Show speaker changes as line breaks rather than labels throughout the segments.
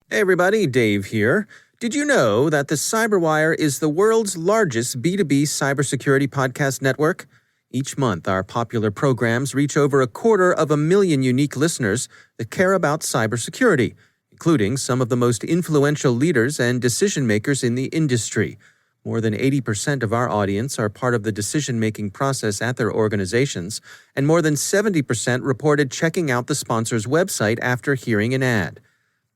Hey everybody, Dave here. Did you know that the CyberWire is the world's largest B2B cybersecurity podcast network? Each month, our popular programs reach over 250,000 unique listeners that care about cybersecurity, including some of the most influential leaders and decision-makers in the industry. More than 80% of our audience are part of the decision-making process at their organizations, and more than 70% reported checking out the sponsor's website after hearing an ad.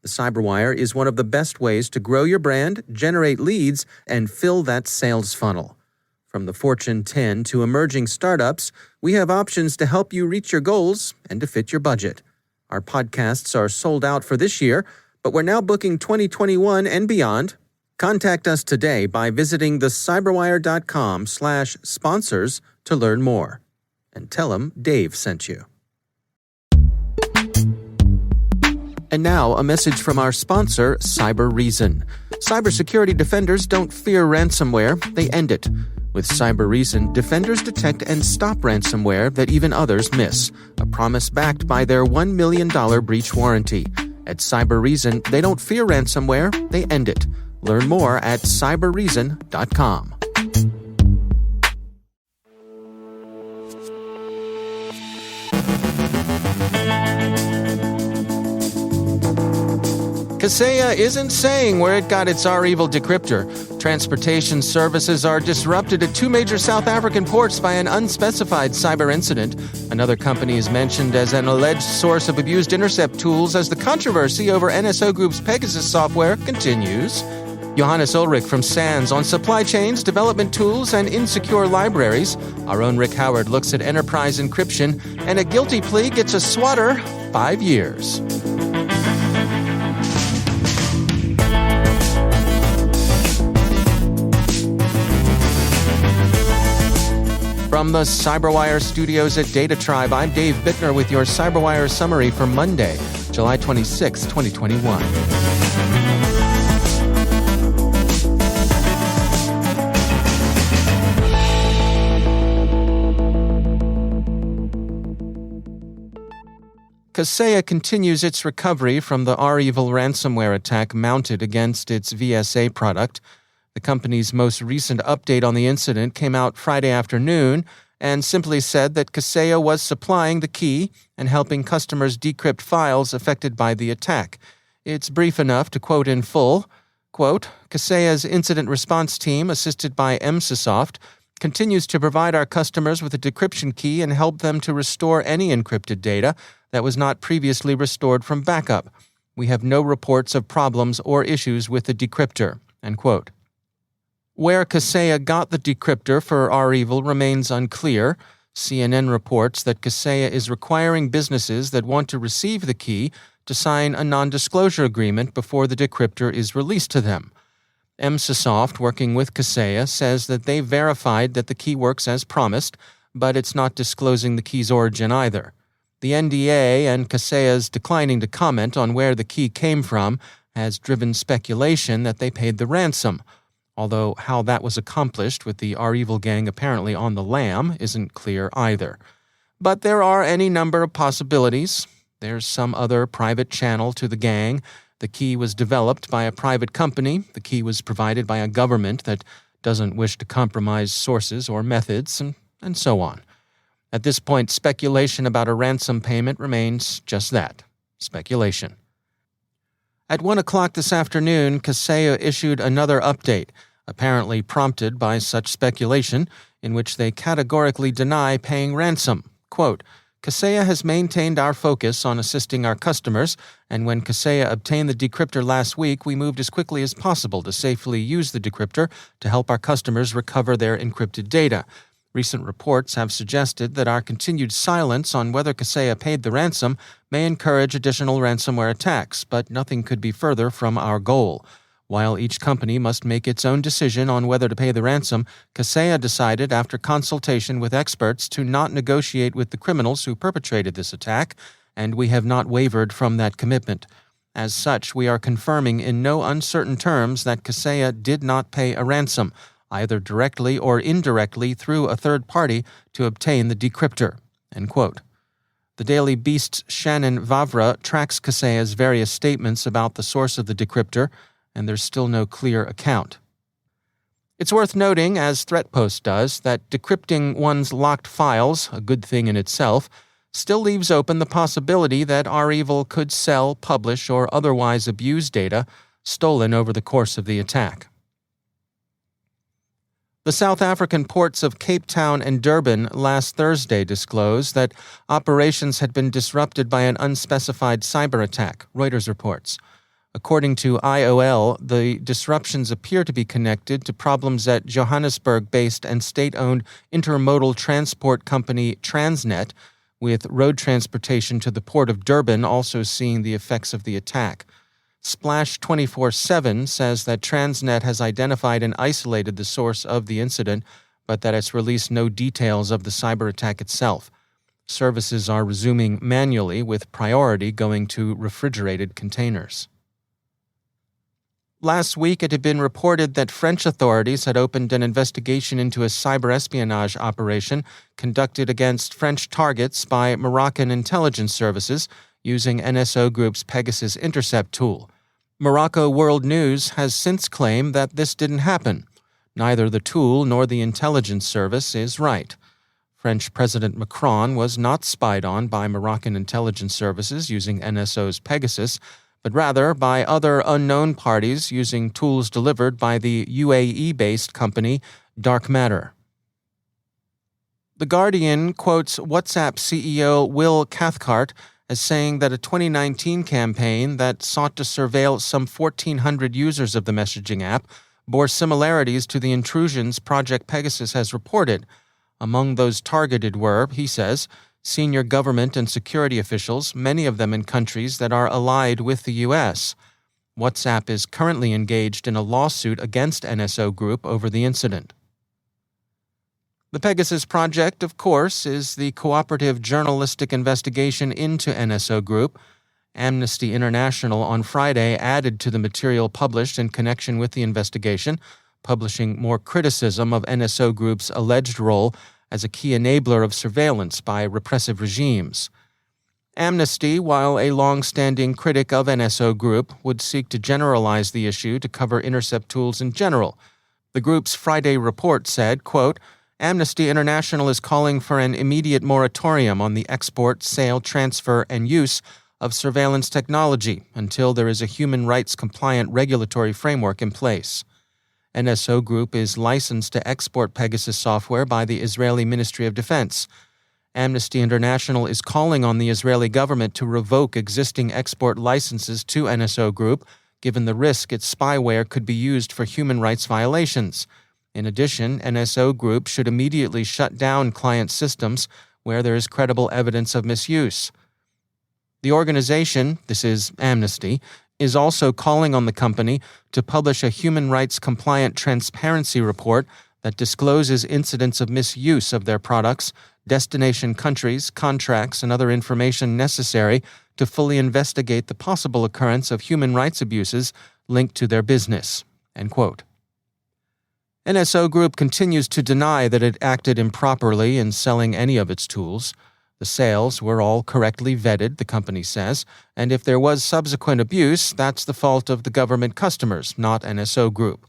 The CyberWire is one of the best ways to grow your brand, generate leads, and fill that sales funnel. From the Fortune 10 to emerging startups, we have options to help you reach your goals and to fit your budget. Our podcasts are sold out for this year, but we're now booking 2021 and beyond. Contact us today by visiting thecyberwire.com/sponsors to learn more. And tell them Dave sent you. And now, a message from our sponsor, CyberReason. Cybersecurity defenders don't fear ransomware, they end it. With CyberReason, defenders detect and stop ransomware that even others miss, a promise backed by their $1 million breach warranty. At CyberReason, they don't fear ransomware, they end it. Learn more at cyberreason.com. Kaseya isn't saying where it got its REvil decryptor. Transportation services are disrupted at two major South African ports by an unspecified cyber incident. Another company is mentioned as an alleged source of abused intercept tools as the controversy over NSO Group's Pegasus software continues. Johannes Ullrich from SANS on supply chains, development tools, and insecure libraries. Our own Rick Howard looks at enterprise encryption, and a guilty plea gets a swatter 5 years. From the CyberWire studios at Data Tribe, I'm Dave Bittner with your CyberWire summary for Monday, July 26, 2021. Kaseya continues its recovery from the REvil ransomware attack mounted against its VSA product. The company's most recent update on the incident came out Friday afternoon and simply said that Kaseya was supplying the key and helping customers decrypt files affected by the attack. It's brief enough to quote in full, quote, Kaseya's incident response team, assisted by Emsisoft, continues to provide our customers with a decryption key and help them to restore any encrypted data that was not previously restored from backup. We have no reports of problems or issues with the decryptor, end quote. Where Kaseya got the decryptor for REvil remains unclear. CNN reports that Kaseya is requiring businesses that want to receive the key to sign a non-disclosure agreement before the decryptor is released to them. Emsisoft, working with Kaseya, says that they verified that the key works as promised, but it's not disclosing the key's origin either. The NDA and Kaseya's declining to comment on where the key came from has driven speculation that they paid the ransom, although how that was accomplished with the REvil gang apparently on the lam isn't clear either. But there are any number of possibilities. There's some other private channel to the gang. The key was developed by a private company. The key was provided by a government that doesn't wish to compromise sources or methods, and so on. At this point, speculation about a ransom payment remains just that, speculation. At 1 o'clock this afternoon, Kaseya issued another update, apparently prompted by such speculation, in which they categorically deny paying ransom. Quote, Kaseya has maintained our focus on assisting our customers, and when Kaseya obtained the decryptor last week, we moved as quickly as possible to safely use the decryptor to help our customers recover their encrypted data. Recent reports have suggested that our continued silence on whether Kaseya paid the ransom may encourage additional ransomware attacks, but nothing could be further from our goal. While each company must make its own decision on whether to pay the ransom, Kaseya decided after consultation with experts to not negotiate with the criminals who perpetrated this attack, and we have not wavered from that commitment. As such, we are confirming in no uncertain terms that Kaseya did not pay a ransom, either directly or indirectly through a third party, to obtain the decryptor, end quote. The Daily Beast's Shannon Vavra tracks Kaseya's various statements about the source of the decryptor, and there's still no clear account. It's worth noting, as Threatpost does, that decrypting one's locked files, a good thing in itself, still leaves open the possibility that REvil could sell, publish, or otherwise abuse data stolen over the course of the attack. The South African ports of Cape Town and Durban last Thursday disclosed that operations had been disrupted by an unspecified cyber attack, Reuters reports. According to IOL, the disruptions appear to be connected to problems at Johannesburg-based and state-owned intermodal transport company Transnet, with road transportation to the port of Durban also seeing the effects of the attack. Splash 24/7 says that Transnet has identified and isolated the source of the incident, but that it's released no details of the cyber attack itself. Services are resuming manually, with priority going to refrigerated containers. Last week, it had been reported that French authorities had opened an investigation into a cyber espionage operation conducted against French targets by Moroccan intelligence services using NSO Group's Pegasus intercept tool. Morocco World News has since claimed that this didn't happen. Neither the tool nor the intelligence service is right. French President Macron was not spied on by Moroccan intelligence services using NSO's Pegasus, but rather by other unknown parties using tools delivered by the UAE-based company Dark Matter. The Guardian quotes WhatsApp CEO Will Cathcart as saying that a 2019 campaign that sought to surveil some 1,400 users of the messaging app bore similarities to the intrusions Project Pegasus has reported. Among those targeted were, he says, senior government and security officials, many of them in countries that are allied with the U.S. WhatsApp is currently engaged in a lawsuit against NSO Group over the incident. The Pegasus Project, of course, is the cooperative journalistic investigation into NSO Group. Amnesty International on Friday added to the material published in connection with the investigation, publishing more criticism of NSO Group's alleged role as a key enabler of surveillance by repressive regimes. Amnesty, while a long-standing critic of NSO Group, would seek to generalize the issue to cover intercept tools in general. The group's Friday report said, quote, Amnesty International is calling for an immediate moratorium on the export, sale, transfer, and use of surveillance technology until there is a human rights-compliant regulatory framework in place. NSO Group is licensed to export Pegasus software by the Israeli Ministry of Defense. Amnesty International is calling on the Israeli government to revoke existing export licenses to NSO Group, given the risk its spyware could be used for human rights violations. In addition, NSO Group should immediately shut down client systems where there is credible evidence of misuse. The organization, this is Amnesty, is also calling on the company to publish a human rights-compliant transparency report that discloses incidents of misuse of their products, destination countries, contracts, and other information necessary to fully investigate the possible occurrence of human rights abuses linked to their business." End quote. NSO Group continues to deny that it acted improperly in selling any of its tools. The sales were all correctly vetted, the company says, and if there was subsequent abuse, that's the fault of the government customers, not NSO Group.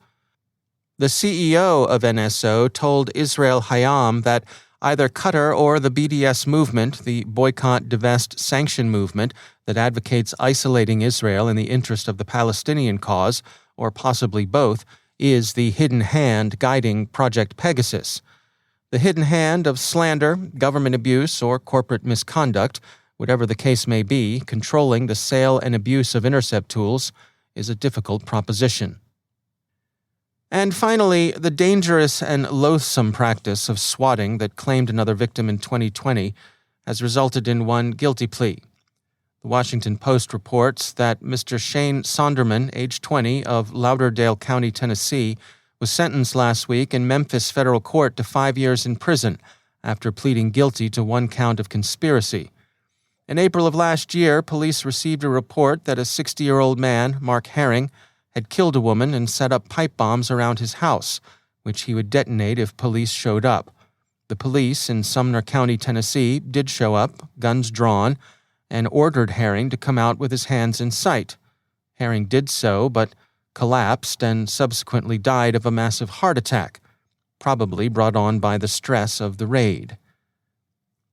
The CEO of NSO told Israel Hayam that either Qatar or the BDS movement, the boycott, divest, sanction movement that advocates isolating Israel in the interest of the Palestinian cause, or possibly both, is the hidden hand guiding Project Pegasus. The hidden hand of slander, government abuse, or corporate misconduct, whatever the case may be, controlling the sale and abuse of intercept tools is a difficult proposition. And finally, the dangerous and loathsome practice of swatting that claimed another victim in 2020 has resulted in one guilty plea. The Washington Post reports that Mr. Shane Sonderman, age 20, of Lauderdale County, Tennessee, was sentenced last week in Memphis federal court to 5 years in prison after pleading guilty to one count of conspiracy. In April of last year, police received a report that a 60-year-old man, Mark Herring, had killed a woman and set up pipe bombs around his house, which he would detonate if police showed up. The police in Sumner County, Tennessee, did show up, guns drawn, and ordered Herring to come out with his hands in sight. Herring did so, but collapsed and subsequently died of a massive heart attack, probably brought on by the stress of the raid.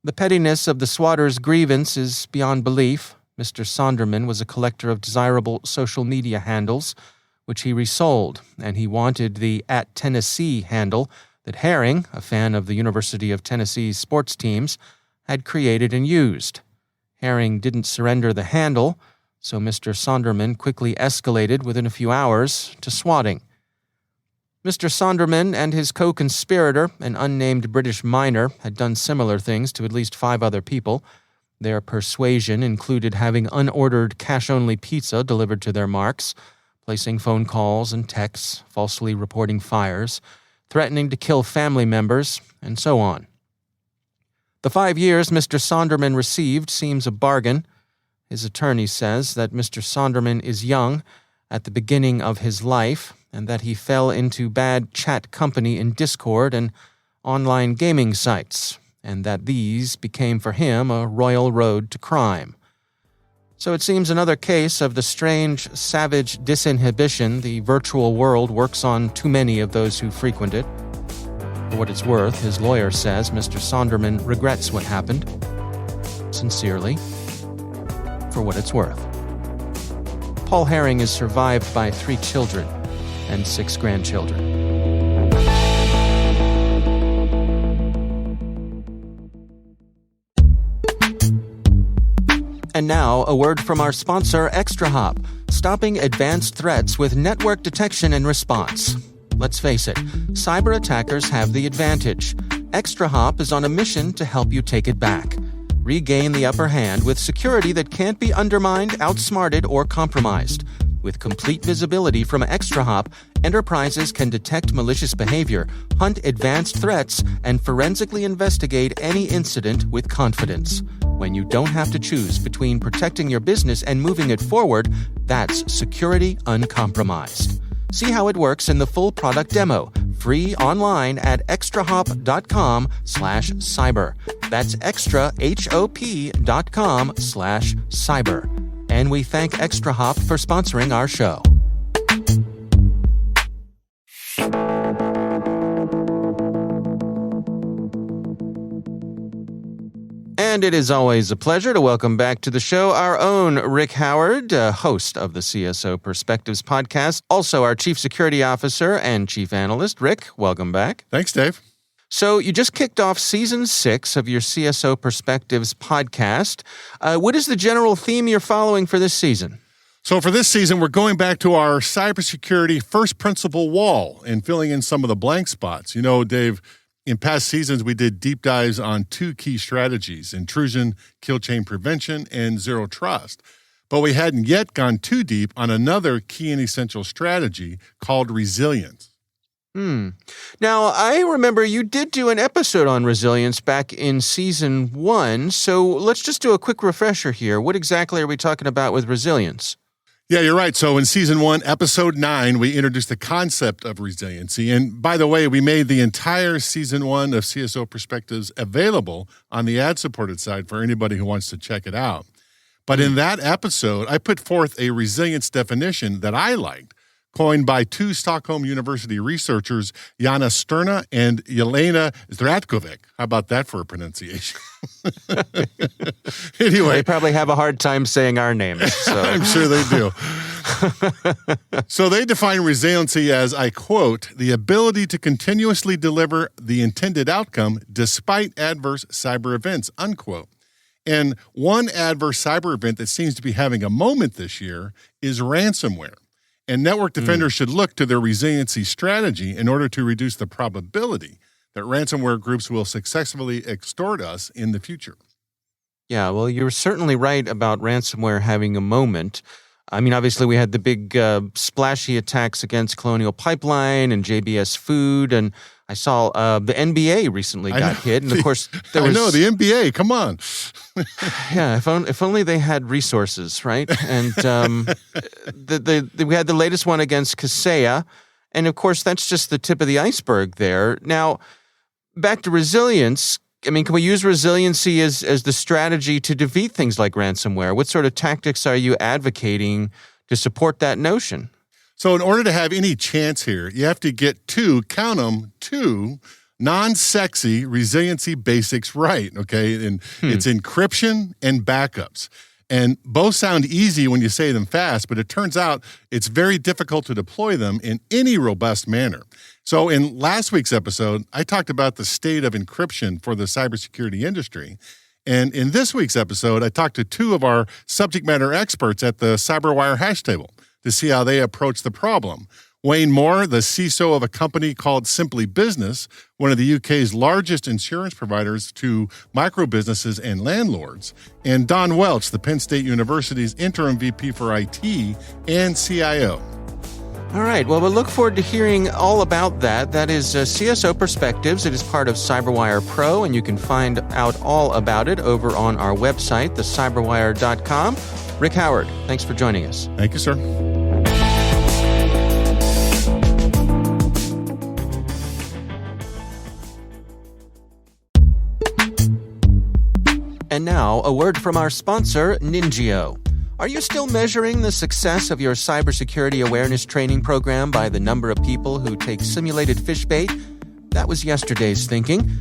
The pettiness of the swatter's grievance is beyond belief. Mr. Sonderman was a collector of desirable social media handles, which he resold, and he wanted the @Tennessee handle that Herring, a fan of the University of Tennessee's sports teams, had created and used. Herring didn't surrender the handle, so Mr. Sonderman quickly escalated within a few hours to swatting. Mr. Sonderman and his co-conspirator, an unnamed British miner, had done similar things to at least 5 other people. Their persuasion included having unordered cash-only pizza delivered to their marks, placing phone calls and texts, falsely reporting fires, threatening to kill family members, and so on. The 5 years Mr. Sonderman received seems a bargain. His attorney says that Mr. Sonderman is young, at the beginning of his life, and that he fell into bad chat company in Discord and online gaming sites, and that these became for him a royal road to crime. So it seems another case of the strange, savage disinhibition the virtual world works on too many of those who frequent it. For what it's worth, his lawyer says Mr. Sonderman regrets what happened. Sincerely, for what it's worth. Paul Herring is survived by 3 children and 6 grandchildren. And now, a word from our sponsor, ExtraHop, stopping advanced threats with network detection and response. Let's face it, cyber attackers have the advantage. ExtraHop is on a mission to help you take it back. Regain the upper hand with security that can't be undermined, outsmarted, or compromised. With complete visibility from ExtraHop, enterprises can detect malicious behavior, hunt advanced threats, and forensically investigate any incident with confidence. When you don't have to choose between protecting your business and moving it forward, that's security uncompromised. See how it works in the full product demo, free online at extrahop.com/cyber. That's extrahop.com/cyber. And we thank ExtraHop for sponsoring our show. And it is always a pleasure to welcome back to the show our own Rick Howard, host of the CSO Perspectives podcast, also our Chief Security Officer and Chief Analyst. Rick, welcome back.
Thanks, Dave.
So you just kicked off Season 6 of your CSO Perspectives podcast. What is the general theme you're following for this season?
So for this season, we're going back to our cybersecurity first principle wall and filling in some of the blank spots. You know, Dave, in past seasons, we did deep dives on 2 key strategies: intrusion, kill chain prevention, and zero trust. But we hadn't yet gone too deep on another key and essential strategy called resilience.
Now, I remember you did do an episode on resilience back in Season 1, so let's just do a quick refresher here. What exactly are we talking about with resilience?
Yeah, you're right. So in Season 1, Episode 9, we introduced the concept of resiliency. And by the way, we made the entire Season 1 of CSO Perspectives available on the ad-supported side for anybody who wants to check it out. But in that episode, I put forth a resilience definition that I liked, coined by 2 Stockholm University researchers, Jana Sterna and Jelena Zdratkovic. How about that for a pronunciation? Anyway.
They probably have a hard time saying our names. So.
I'm sure they do. So they define resiliency as, I quote, the ability to continuously deliver the intended outcome despite adverse cyber events, unquote. And one adverse cyber event that seems to be having a moment this year is ransomware. And network defenders should look to their resiliency strategy in order to reduce the probability that ransomware groups will successfully extort us in the future.
Yeah, well, you're certainly right about ransomware having a moment. I mean, obviously, we had the big splashy attacks against Colonial Pipeline and JBS Food, and I saw the NBA recently got hit, and of course there was.
I know the NBA. Come on.
Yeah, if only they had resources, right? And we had the latest one against Kaseya, and of course that's just the tip of the iceberg there. Now, back to resilience, I mean, can we use resiliency as the strategy to defeat things like ransomware? What sort of tactics are you advocating to support that notion?
So in order to have any chance here, you have to get two non-sexy resiliency basics right, okay? And it's encryption and backups. And both sound easy when you say them fast, but it turns out it's very difficult to deploy them in any robust manner. So in last week's episode, I talked about the state of encryption for the cybersecurity industry. And in this week's episode, I talked to two of our subject matter experts at the CyberWire hash table to see how they approach the problem. Wayne Moore, the CISO of a company called Simply Business, one of the UK's largest insurance providers to micro-businesses and landlords, and Don Welch, the Penn State University's interim VP for IT and CIO.
All right. Well, we'll look forward to hearing all about that. That is CSO Perspectives. It is part of CyberWire Pro, and you can find out all about it over on our website, thecyberwire.com. Rick Howard, thanks for joining us.
Thank you, sir.
And now, a word from our sponsor, Ningio. Are you still measuring the success of your cybersecurity awareness training program by the number of people who take simulated fish bait? That was yesterday's thinking.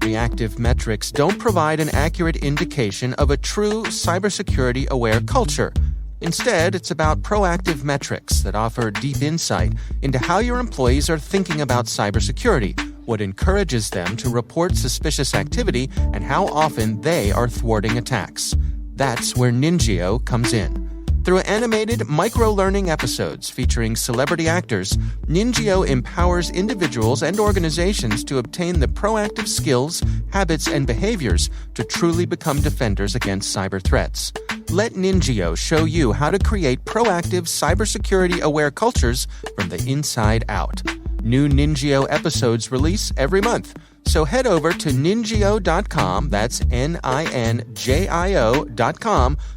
Reactive metrics don't provide an accurate indication of a true cybersecurity-aware culture. Instead, it's about proactive metrics that offer deep insight into how your employees are thinking about cybersecurity, what encourages them to report suspicious activity, and how often they are thwarting attacks. That's where Ningio comes in. Through animated micro-learning episodes featuring celebrity actors, Ningio empowers individuals and organizations to obtain the proactive skills, habits, and behaviors to truly become defenders against cyber threats. Let Ningio show you how to create proactive cybersecurity-aware cultures from the inside out. New Ningio episodes release every month. So head over to ningio.com, that's Ninjio.com,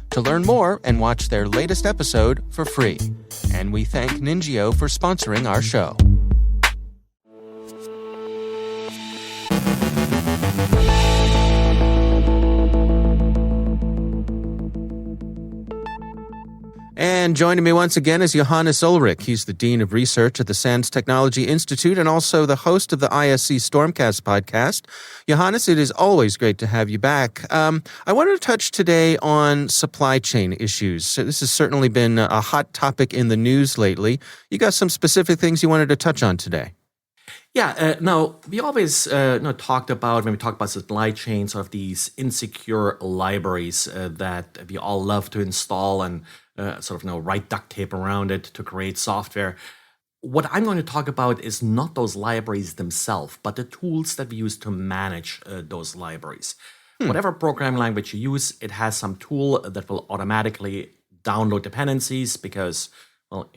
to learn more and watch their latest episode for free. And we thank Ningio for sponsoring our show. And joining me once again is Johannes Ullrich. He's the Dean of Research at the SANS Technology Institute and also the host of the ISC Stormcast podcast. Johannes, it is always great to have you back. I wanted to touch today on supply chain issues. So this has certainly been a hot topic in the news lately. You got some specific things you wanted to touch on today.
Yeah, now, we always talked about, when we talk about supply chain, sort of these insecure libraries that we all love to install and write duct tape around it to create software. What I'm going to talk about is not those libraries themselves, but the tools that we use to manage those libraries. Whatever programming language you use, it has some tool that will automatically download dependencies because, when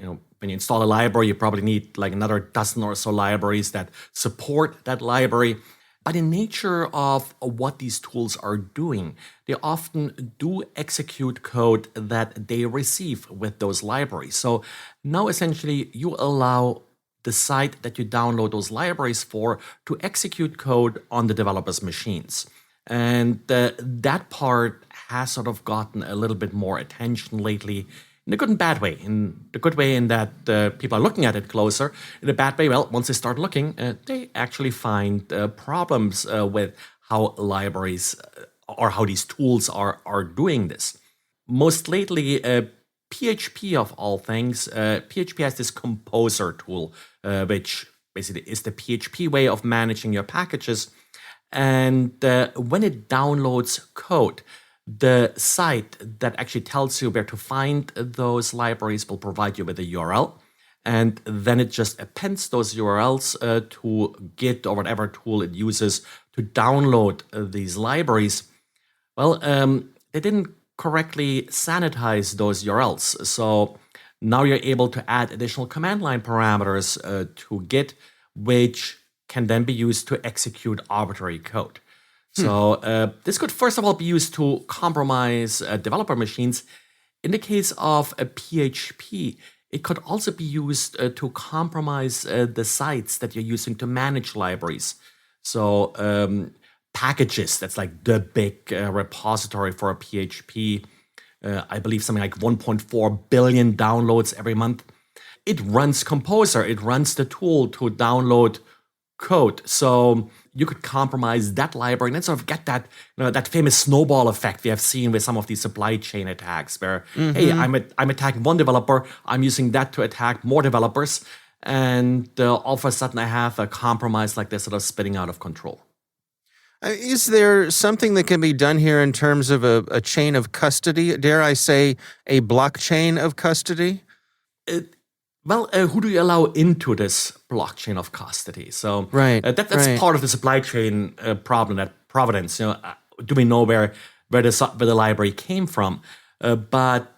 you install a library, you probably need like another dozen or so libraries that support that library. By the nature of what these tools are doing, they often do execute code that they receive with those libraries. So now essentially you allow the site that you download those libraries for to execute code on the developer's machines. And that part has sort of gotten a little bit more attention lately, in a good and bad way. In the good way in that people are looking at it closer. In the bad way, well, once they start looking, they actually find problems with how libraries or how these tools are doing this. Most lately, PHP of all things, PHP has this composer tool, which basically is the PHP way of managing your packages. And when it downloads code, the site that actually tells you where to find those libraries will provide you with a URL. And then it just appends those URLs to Git or whatever tool it uses to download these libraries. Well, they didn't correctly sanitize those URLs. So now you're able to add additional command line parameters to Git, which can then be used to execute arbitrary code. So this could, first of all, be used to compromise developer machines. In the case of a PHP, it could also be used to compromise the sites that you're using to manage libraries. So Packages, that's like the big repository for PHP. I believe something like 1.4 billion downloads every month. It runs Composer. It runs the tool to download code. So you could compromise that library and then sort of get that, that famous snowball effect we have seen with some of these supply chain attacks where, hey, I'm attacking one developer, I'm using that to attack more developers, and all of a sudden I have a compromise like this sort of spinning out of control.
Is there something that can be done here in terms of a chain of custody? Dare I say a blockchain of custody?
Who do you allow into this blockchain of custody? So that's part of the supply chain problem at Providence. Do we know where the library came from? But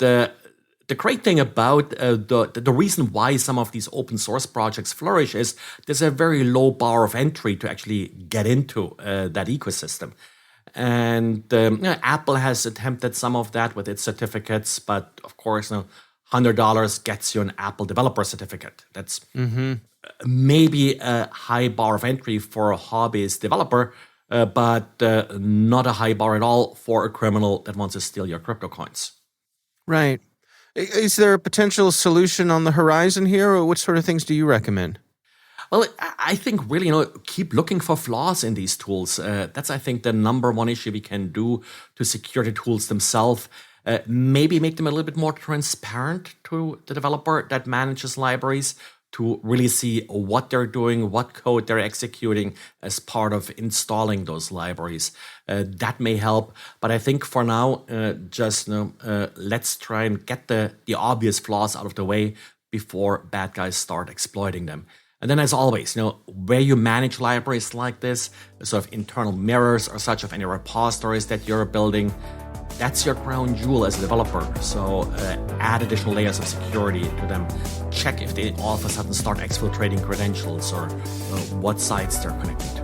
the great thing about the reason why some of these open source projects flourish is there's a very low bar of entry to actually get into that ecosystem. And Apple has attempted some of that with its certificates, but of course, $100 gets you an Apple developer certificate. That's maybe a high bar of entry for a hobbyist developer, but not a high bar at all for a criminal that wants to steal your crypto coins.
Right. Is there a potential solution on the horizon here, or what sort of things do you recommend?
Well, I think really, keep looking for flaws in these tools. That's, I think, the number one issue we can do to secure the tools themselves. Maybe make them a little bit more transparent to the developer that manages libraries to really see what they're doing, what code they're executing as part of installing those libraries. That may help. But I think for now, let's try and get the obvious flaws out of the way before bad guys start exploiting them. And then, as always, where you manage libraries like this, sort of internal mirrors or such of any repositories that you're building, that's your crown jewel as a developer. So add additional layers of security to them. Check if they all of a sudden start exfiltrating credentials or what sites they're connecting to.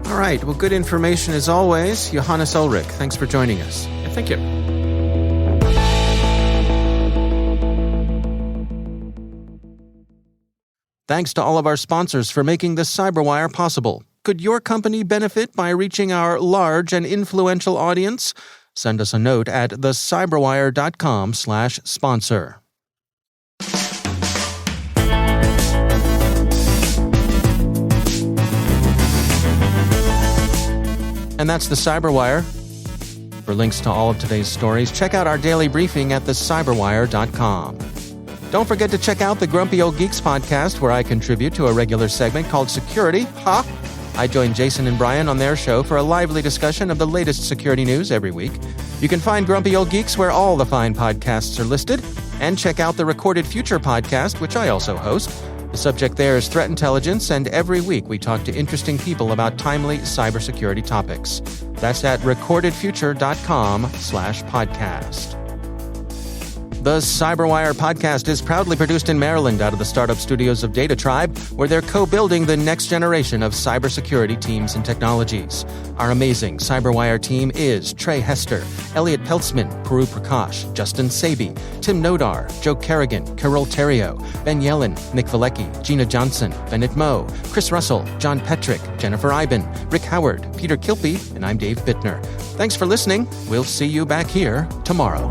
All right. Well, good information as always. Johannes Ullrich, thanks for joining us.
Yeah, thank you.
Thanks to all of our sponsors for making the CyberWire possible. Could your company benefit by reaching our large and influential audience? Send us a note at thecyberwire.com/sponsor. And that's the CyberWire. For links to all of today's stories, check out our daily briefing at thecyberwire.com. Don't forget to check out the Grumpy Old Geeks podcast, where I contribute to a regular segment called Security. I join Jason and Brian on their show for a lively discussion of the latest security news every week. You can find Grumpy Old Geeks where all the fine podcasts are listed, and check out the Recorded Future podcast, which I also host. The subject there is threat intelligence, and every week we talk to interesting people about timely cybersecurity topics. That's at recordedfuture.com/podcast. The CyberWire podcast is proudly produced in Maryland out of the startup studios of Data Tribe, where they're co-building the next generation of cybersecurity teams and technologies. Our amazing CyberWire team is Trey Hester, Elliot Peltzman, Puru Prakash, Justin Sabi, Tim Nodar, Joe Kerrigan, Carol Terrio, Ben Yellen, Nick Valecki, Gina Johnson, Bennett Moe, Chris Russell, John Petrick, Jennifer Iben, Rick Howard, Peter Kilpie, and I'm Dave Bittner. Thanks for listening. We'll see you back here tomorrow.